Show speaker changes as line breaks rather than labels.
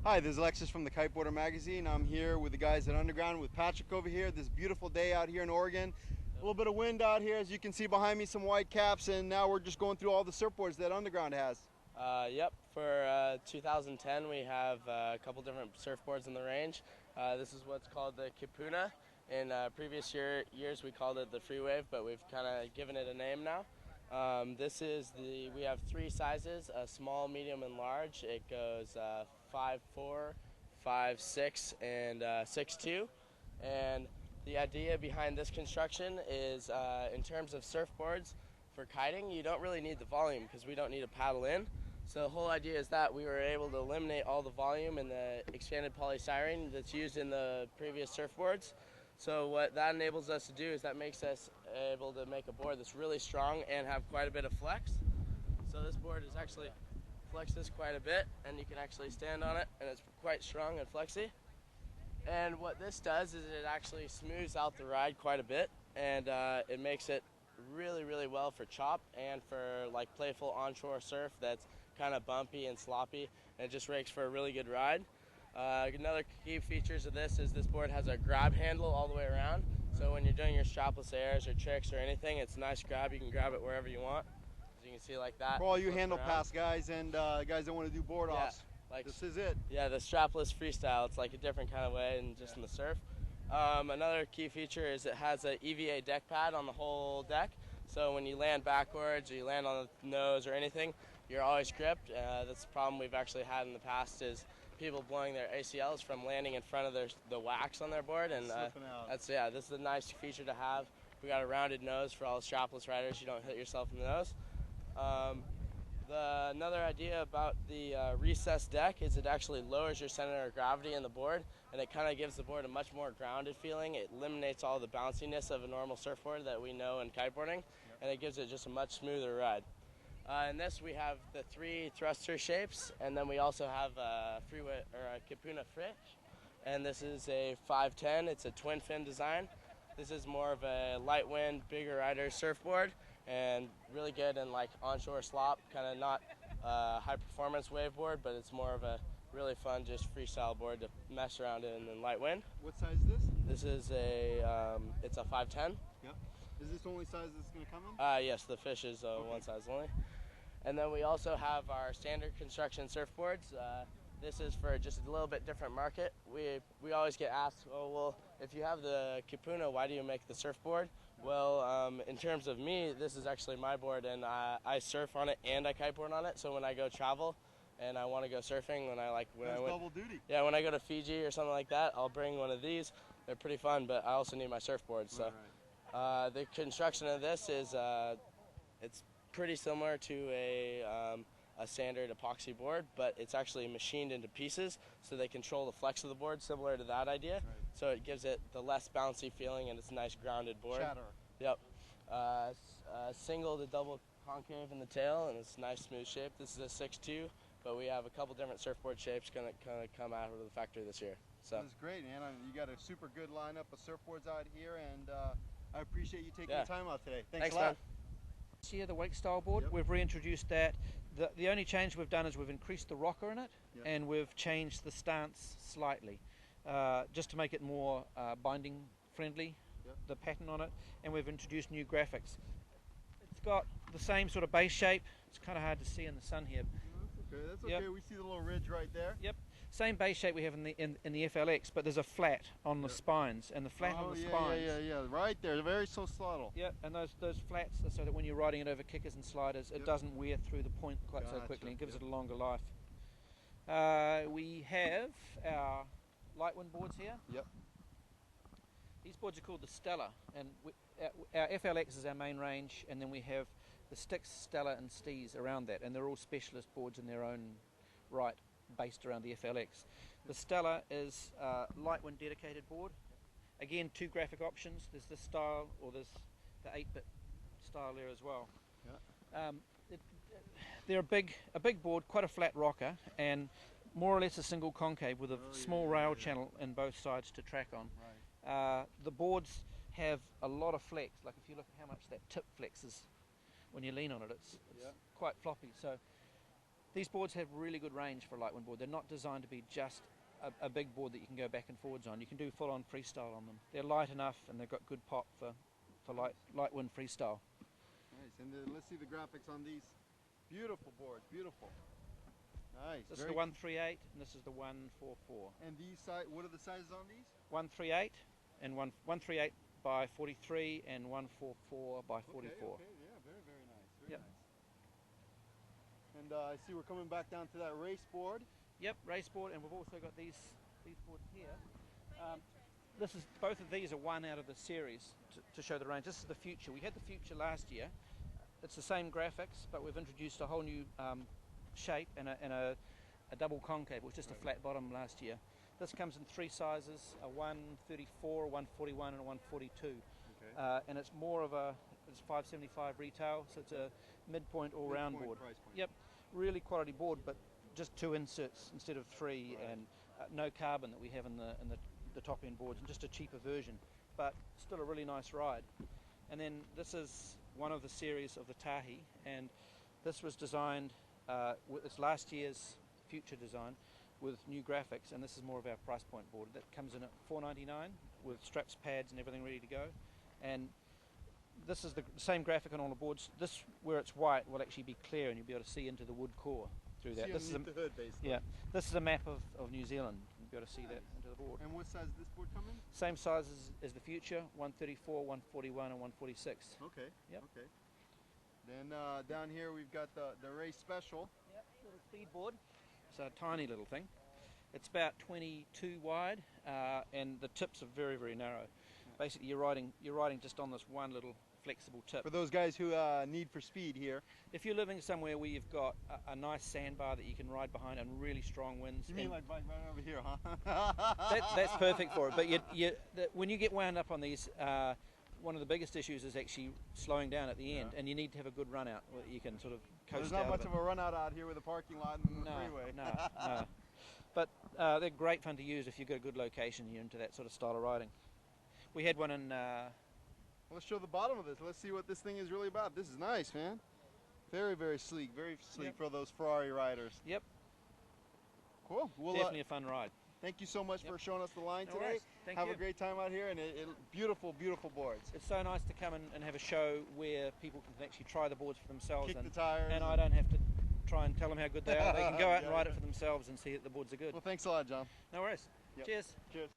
Hi, this is Alexis from the Kiteboarder magazine. I'm here with the guys at Underground with Patrick over here. This beautiful day out here in Oregon. A little bit of wind out here, as you can see behind me, some white caps, and now we're just going through all the surfboards that Underground has.
Yep, for 2010 we have a couple different surfboards in the range. This is what's called the Kipuna. In previous years we called it the Freewave, but we've kind of given it a name now. We have three sizes, small, medium, and large. It goes 5'4", 5'6", and 6'2". And the idea behind this construction is in terms of surfboards, for kiting, you don't really need the volume because we don't need to paddle in. So the whole idea is that we were able to eliminate all the volume and the expanded polystyrene that's used in the previous surfboards. So what that enables us to do is that makes us able to make a board that's really strong and have quite a bit of flex. So this board is actually flexes quite a bit, and you can actually stand on it, and it's quite strong and flexy. And what this does is it actually smooths out the ride quite a bit, and it makes it really well for chop and for like playful onshore surf that's kind of bumpy and sloppy, and it just makes for a really good ride. Another key features of this is this board has a grab handle all the way around, so when you're doing your strapless airs or tricks or anything, it's a nice grab. You can grab it wherever you want, as you can see, like that.
For all you handle pass guys and guys that want to do board offs,
like,
this is it.
Yeah, the strapless freestyle, it's like a different kind of way and just in the surf. Another key feature is it has an EVA deck pad on the whole deck, so when you land backwards or you land on the nose or anything, you're always gripped. That's the problem we've actually had in the past, is people blowing their ACLs from landing in front of the wax on their board, and this is a nice feature to have. We got a rounded nose for all the strapless riders. You don't hit yourself in the nose. Another idea about the recessed deck is it actually lowers your center of gravity in the board, and it kind of gives the board a much more grounded feeling. It eliminates all the bounciness of a normal surfboard that we know in kiteboarding, and it gives it just a much smoother ride. In this we have the three thruster shapes, and then we also have a Kipuna Frisch, and this is a 510. It's a twin fin design. This is more of a light wind, bigger rider surfboard, and really good in like onshore slop, kind of not high performance wave board, but it's more of a really fun just freestyle board to mess around in light wind.
What size is this?
This is it's a 510.
Yep. Is this the only size that's going to come in?
Yes, the Fish is one size only. And then we also have our standard construction surfboards. This is for just a little bit different market. We always get asked, oh, well, if you have the Kipuna, why do you make the surfboard? Well, in terms of me, this is actually my board, and I surf on it and I kiteboard on it. So when I go travel and I want to go surfing,
double duty.
Yeah, when I go to Fiji or something like that, I'll bring one of these. They're pretty fun, but I also need my surfboard. So the construction of this is it's pretty similar to a standard epoxy board, but it's actually machined into pieces, so they control the flex of the board, similar to that idea.
Right.
So it gives it the less bouncy feeling, and it's a nice grounded board.
Chatter.
Yep. Single to double concave in the tail, and it's a nice smooth shape. This is a 6'2", but we have a couple different surfboard shapes going to come out of the factory this year. So
this is great, man. You got a super good lineup of surfboards out here, and I appreciate you taking the time out today. Thanks a lot.
Man.
This year, the wake style board, we've reintroduced that. The only change we've done is we've increased the rocker in it, and we've changed the stance slightly, just to make it more binding friendly, the pattern on it, and we've introduced new graphics. It's got the same sort of base shape. It's kind of hard to see in the sun here.
That's okay. We see the little ridge right there.
Yep. Same base shape we have in the FLX, but there's a flat on the spines, and the flat on the spines.
Yeah, right there, very so subtle.
Yep, and those flats are so that when you're riding it over kickers and sliders, it doesn't wear through the point quite so quickly. It gives it a longer life. We have our light wind boards here.
Yep.
These boards are called the Stella, and our FLX is our main range, and then we have the Styx, Stella, and Steez around that, and they're all specialist boards in their own right, based around the FLX. The Stella is a light wind dedicated board. Again, two graphic options. There's this style, or there's the 8-bit style there as well. They're a big board, quite a flat rocker, and more or less a single concave with a small rail channel in both sides to track on. The boards have a lot of flex. Like if you look at how much that tip flexes when you lean on it, it's quite floppy. So These boards have really good range for a light wind board. They're not designed to be just a big board that you can go back and forwards on. You can do full-on freestyle on them. They're light enough and they've got good pop for light wind freestyle.
Nice. And let's see the graphics on these. Beautiful boards, beautiful. Nice.
This is the 138 and this is the 144.
And these what are the sizes on these?
138 and 138 by 43 and 144 by 44.
Okay, yeah, very, very nice. Very
Yep.
nice. And I see we're coming back down to that race board.
Yep, race board, and we've also got these boards here. Both of these are one out of the series to show the range. This is the Future. We had the Future last year. It's the same graphics, but we've introduced a whole new shape and a double concave, which was just a flat bottom last year. This comes in 3 sizes: a 134, a 141, and a 142.
Okay.
And it's more of it's $575 retail, so it's a midpoint all-round board.
Price point.
Yep, really quality board, but just 2 inserts instead of 3,
Right.
and no carbon that we have in the top end boards, and just a cheaper version, but still a really nice ride. And then this is one of the series of the Tahi, and this was designed it's last year's Future design with new graphics, and this is more of our price point board. That comes in at $499 with straps, pads, and everything ready to go. And this is the same graphic on all the boards. This, where it's white, will actually be clear, and you'll be able to see into the wood core through that.
See
This is
underneath the hood, basically.
yeah, this is a map of New Zealand. You'll be able to see that into the board.
And what size does this board come in?
Same size as the Future: 134, 141, and 146.
Okay.
Yep.
Okay. Then down here we've got the race special.
Yep, little speed board. It's a tiny little thing. It's about 22 wide, and the tips are very, very narrow. Basically, you're riding just on this one little flexible tip.
For those guys who need for speed here.
If you're living somewhere where you've got a nice sandbar that you can ride behind and really strong winds,
You mean like right over here, huh?
that's perfect for it. But when you get wound up on these, one of the biggest issues is actually slowing down at the end, and you need to have a good run out where you can sort of coast
There's not
out
much
of
of a run out here with a parking lot and the freeway.
No. But they're great fun to use if you've got a good location and you're into that sort of style of riding. We had one in...
Let's show the bottom of this. Let's see what this thing is really about. This is nice, man. Very, very sleek. Very sleek for those Ferrari riders.
Yep.
Cool. Well,
Definitely a fun ride.
thank you so much for showing us the line
No
today.
worries. Thank
Have
you.
a great time out here, and beautiful, beautiful boards.
It's so nice to come and have a show where people can actually try the boards for themselves.
Kick the tires.
And I don't have to try and tell them how good they are. They can go out and
Yeah,
ride
yeah.
it for themselves and see that the boards are good.
Well, thanks a lot, John.
No worries.
Yep.
Cheers.
Cheers.